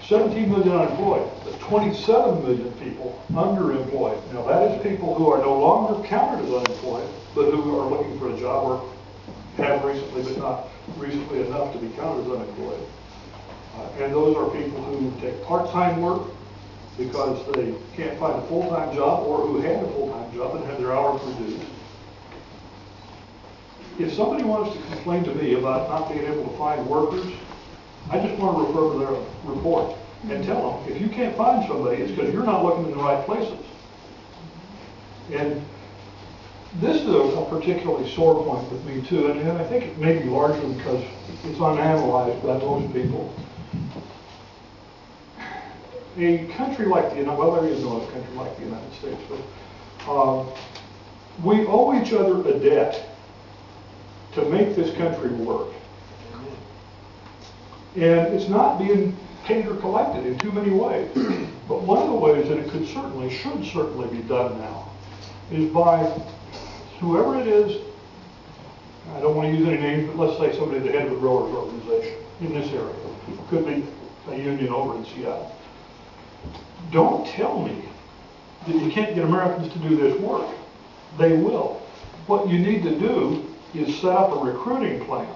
17 million unemployed, but 27 million people underemployed. Now that is people who are no longer counted as unemployed, but who are looking for a job or have recently, but not recently enough to be counted as unemployed. And those are people who take part-time work because they can't find a full-time job, or who had a full-time job and had their hours reduced. If somebody wants to complain to me about not being able to find workers, I just want to refer to their report and tell them, if you can't find somebody, it's because you're not looking in the right places. And this is a particularly sore point with me too, and I think it may be largely because it's unanalyzed by most people. A country like the United States, well, there is no other country like the United States, but we owe each other a debt to make this country work. And it's not being paid or collected in too many ways. But one of the ways that it should certainly be done now is by whoever it is, I don't want to use any names, but let's say somebody at the head of a growers organization in this area. Could be a union over in Seattle. Don't tell me that you can't get Americans to do this work. They will. What you need to do is set up a recruiting plan.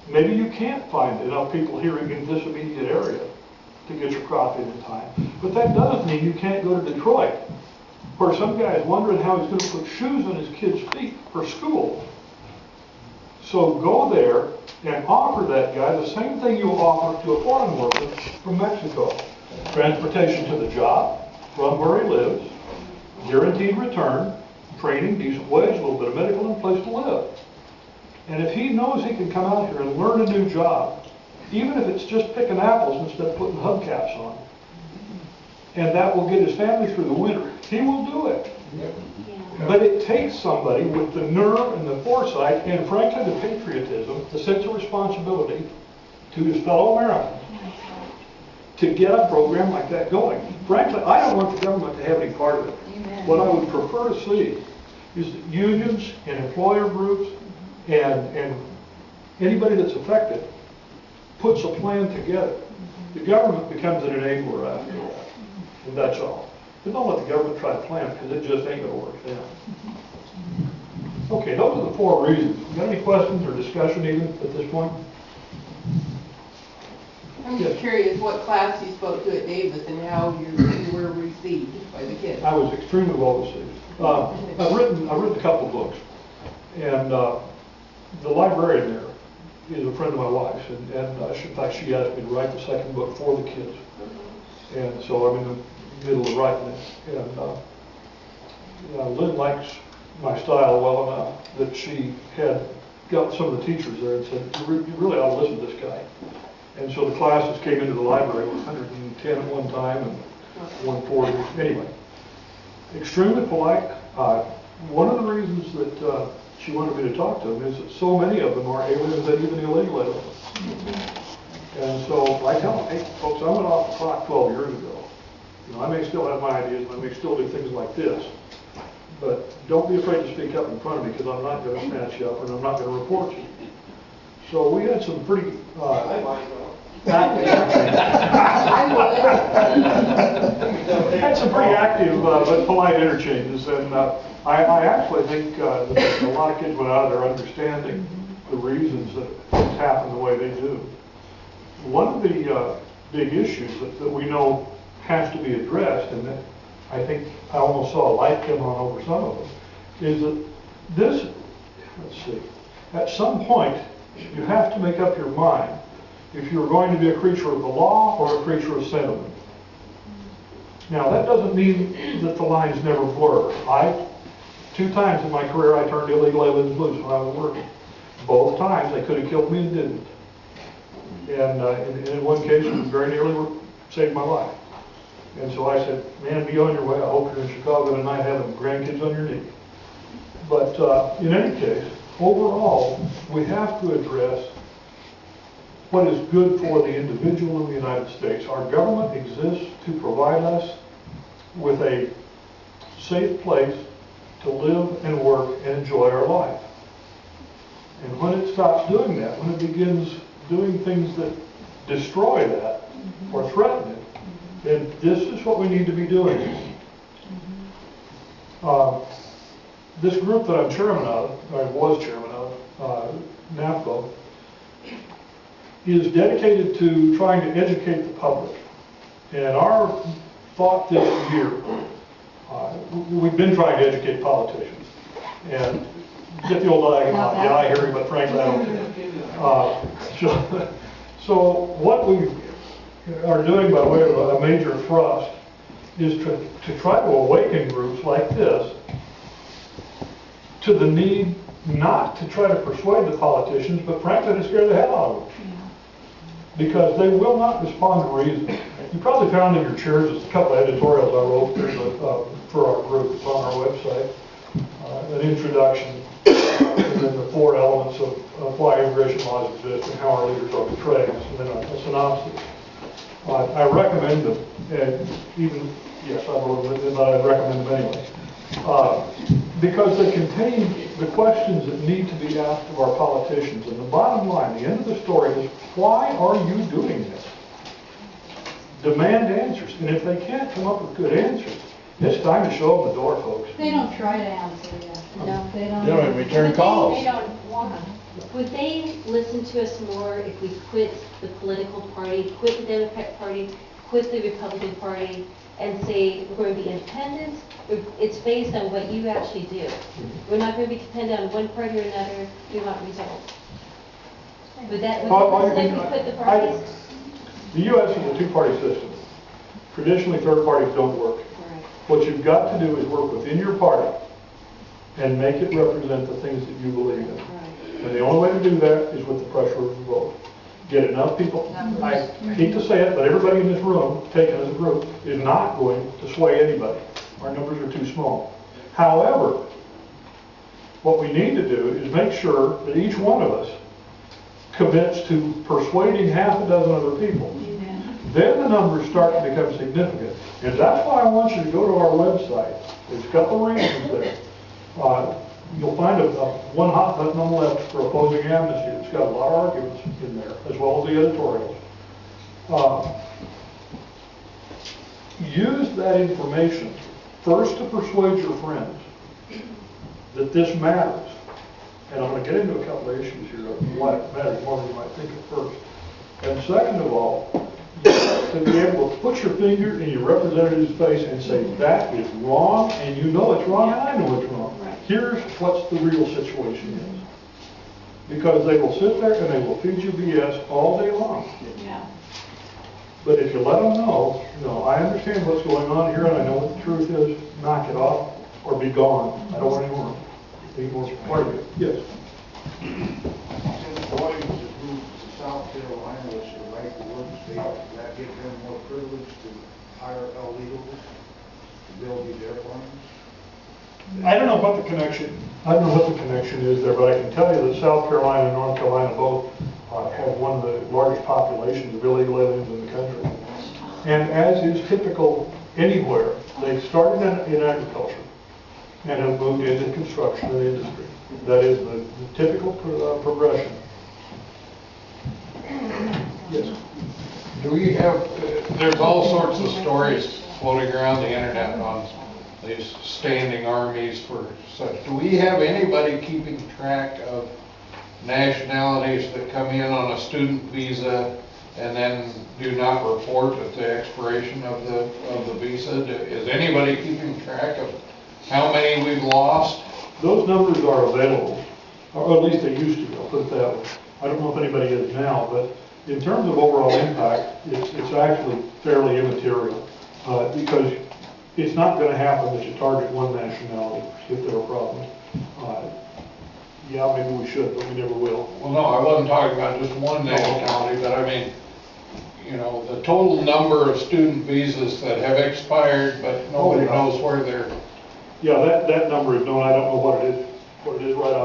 Maybe you can't find enough people here in this immediate area to get your crop in time. But that doesn't mean you can't go to Detroit, where some guy is wondering how he's going to put shoes on his kids' feet for school. So go there and offer that guy the same thing you offer to a foreign worker from Mexico. Transportation to the job, from where he lives, guaranteed return, training, decent wage, a little bit of medical, and a place to live. And if he knows he can come out here and learn a new job, even if it's just picking apples instead of putting hubcaps on, and that will get his family through the winter, he will do it. But it takes somebody with the nerve and the foresight and frankly the patriotism, the sense of responsibility to his fellow Americans to get a program like that going. Frankly, I don't want the government to have any part of it. Amen. What I would prefer to see is that unions and employer groups and anybody that's affected puts a plan together. The government becomes an enabler after that, and that's all. But don't let the government try to plan it, because it just ain't going to work then. Okay, those are the 4 reasons. You got any questions or discussion even at this point? I'm just curious what class you spoke to at Davis and how you were received by the kids. I was extremely well received. I've written a couple of books, and the librarian there is a friend of my wife's, and in fact she asked me to write the 2nd book for the kids, and so I'm in the middle of writing it. And Lynn likes my style well enough that she had got some of the teachers there and said, you really ought to listen to this guy. And so the classes came into the library, 110 at one time and 140. Anyway, extremely polite. One of the reasons that she wanted me to talk to them is that so many of them are aliens and even illegal aliens. And so I tell them, hey folks, I went off the clock 12 years ago. You know, I may still have my ideas and I may still do things like this, but don't be afraid to speak up in front of me, because I'm not going to snatch you up and I'm not going to report you. So we had some pretty had some pretty active but polite interchanges, and I actually think that a lot of kids went out of there understanding the reasons that things happen the way they do. One of the big issues that we know has to be addressed, and that I think I almost saw a light come on over some of them, is that this, let's see, at some point you have to make up your mind if you're going to be a creature of the law or a creature of sentiment. Now, that doesn't mean that the lines never blur. 2 times in my career I turned illegal aliens loose when I was working. Both times they could have killed me and didn't. And in one case, it very nearly saved my life. And so I said, man, be on your way. I hope you're in Chicago tonight having grandkids on your knee. But in any case, overall, we have to address what is good for the individual in the United States. Our government exists to provide us with a safe place to live and work and enjoy our life. And when it stops doing that, when it begins doing things that destroy that, or threaten it, then this is what we need to be doing. This group that I'm chairman of, or was chairman of, NAFCO, is dedicated to trying to educate the public. And our thought this year, we've been trying to educate politicians. And get the old diagram, yeah, I hear you, but frankly, I don't care. So what we are doing by way of a major thrust is to try to awaken groups like this to the need not to try to persuade the politicians, but frankly to scare the hell out of them. Because they will not respond to reason. You probably found in your chairs just a couple of editorials I wrote for our group. It's on our website. An introduction, and then the 4 elements of why immigration laws exist and how our leaders are portraying us, and then a synopsis. I recommend them, and even, yes, I wrote them, but I recommend them anyway. Because they contain the questions that need to be asked of our politicians. And the bottom line, the end of the story is, why are you doing this? Demand answers. And if they can't come up with good answers, it's time to show them the door, folks. They don't try to answer yet. No, They don't. They don't even return calls. They don't want to. Would they listen to us more if we quit the political party, quit the Democrat Party, quit the Republican Party, and say we're going to be independent? It's based on what you actually do. We're not going to be dependent on one party or another. We want results. Would that if we quit the parties? The U.S. is a two-party system. Traditionally, third parties don't work. Right. What you've got to do is work within your party and make it represent the things that you believe in. Right. And the only way to do that is with the pressure of the vote. Get enough people. I hate to say it, but everybody in this room, taken as a group, is not going to sway anybody. Our numbers are too small. However, what we need to do is make sure that each one of us commits to persuading half a dozen other people. Then the numbers start to become significant. And that's why I want you to go to our website. There's a couple of reasons there. You'll find one hot button on the left for opposing amnesty. It's got a lot of arguments in there, as well as the editorials. Use that information first to persuade your friends that this matters. And I'm going to get into a couple of issues here of why it matters more than you might think at first. And second of all, to be able to put your finger in your representative's face and say, that is wrong, and you know it's wrong, and I know it's wrong. Here's what's the real situation is. Because they will sit there and they will feed you BS all day long. Yeah. But if you let them know, I understand what's going on here and I know what the truth is, knock it off or be gone. I don't want any more part of it. Yes? Since boys that moved to South Carolina, which is the right to work state, does that give them more privilege to hire illegals to build these airplanes? I don't know what the connection is there, but I can tell you that South Carolina and North Carolina both have one of the largest populations of illegal aliens in the country. And as is typical anywhere, they started in agriculture and have moved into construction and industry. That is the typical progression. Yes. Do we have, there's all sorts of stories floating around the internet on these standing armies for such. Do we have anybody keeping track of nationalities that come in on a student visa and then do not report at the expiration of the visa? Is anybody keeping track of how many we've lost? Those numbers are available, or at least they used to be, I'll put it that way. I don't know if anybody is now, but in terms of overall impact, it's actually fairly immaterial because it's not going to happen that you target one nationality if there are problems. Yeah, maybe we should, but we never will. Well, no, I wasn't talking about just one nationality, but I mean, the total number of student visas that have expired, but nobody knows where they're. Yeah, that number is known. I don't know what it is right off.